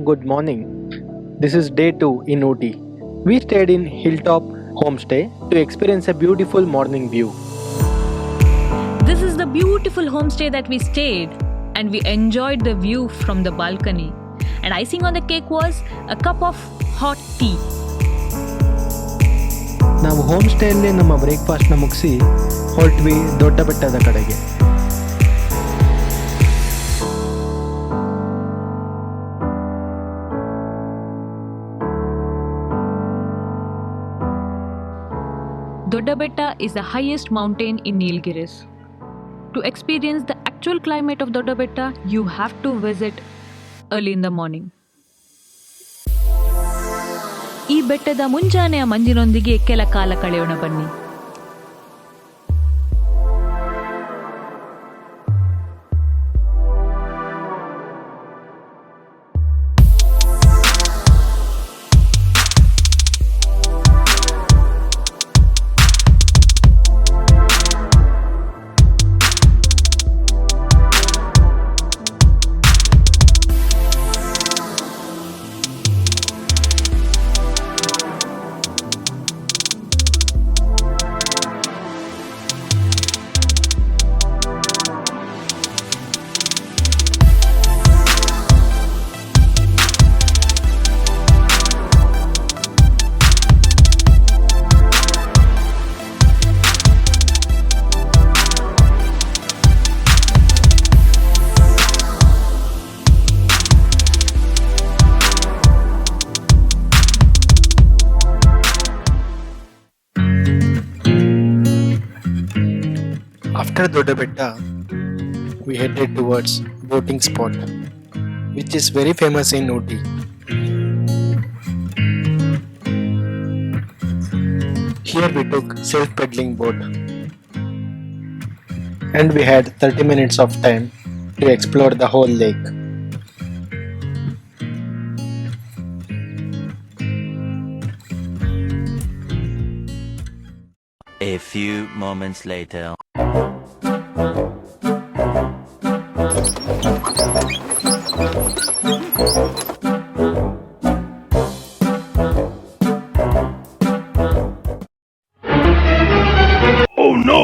good morning. This is day 2 in Ooty. We stayed in Hilltop Homestay to experience a beautiful morning view. This is the beautiful homestay that we stayed, and we enjoyed the view from the balcony. And icing on the cake was a cup of hot tea. ನಾವು home ಸ್ಟೇಯಲ್ಲಿ ನಮ್ಮ ಬ್ರೇಕ್ಫಾಸ್ಟ್ನ ಮುಗಿಸಿ ಹೊರಟ್ವಿ ದೊಡ್ಡಬೆಟ್ಟದ ಕಡೆಗೆ. Doddabetta is the highest mountain in Nilgiris. To experience the actual climate of Doddabetta, you have to visit early in the morning. ಈ ಬೆಟ್ಟದ ಮುಂಜಾನೆಯ ಮಂಜಿನೊಂದಿಗೆ ಕೆಲ ಕಾಲ ಕಳೆಯೋಣ ಬನ್ನಿ. After Doddabetta, we headed towards boating spot, which is very famous in Ooty. Here we took self-paddling boat, and we had 30 minutes of time to explore the whole lake. A few moments later. Oh no!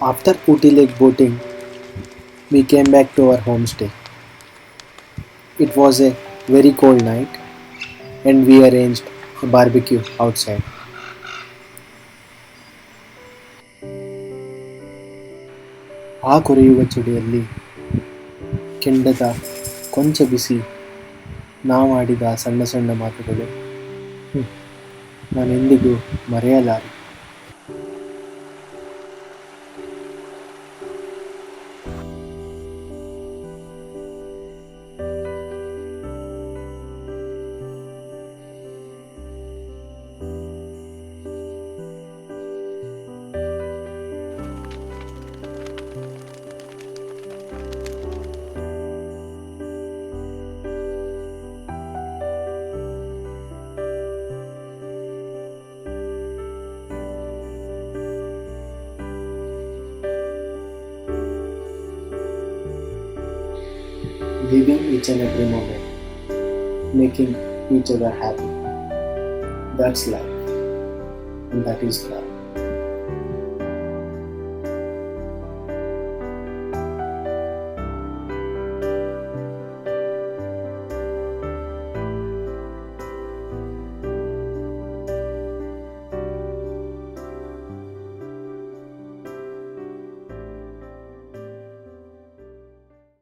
After Ooty Lake boating, we came back to our homestay. It was a very cold night, and we arranged a barbecue outside. ಆ ಕೊರೆಯುವ ಚಳಿಯಲ್ಲಿ ಕೆಂಡದ ಕೊಂಚ ಬಿಸಿ ನಾವಾಡಿದ ಸಣ್ಣ ಸಣ್ಣ ಮಾತುಗಳು ನಾನೆಂದಿಗೂ ಮರೆಯಲಾರೆ. Living each and every moment, making each other happy. That's life, and that is love.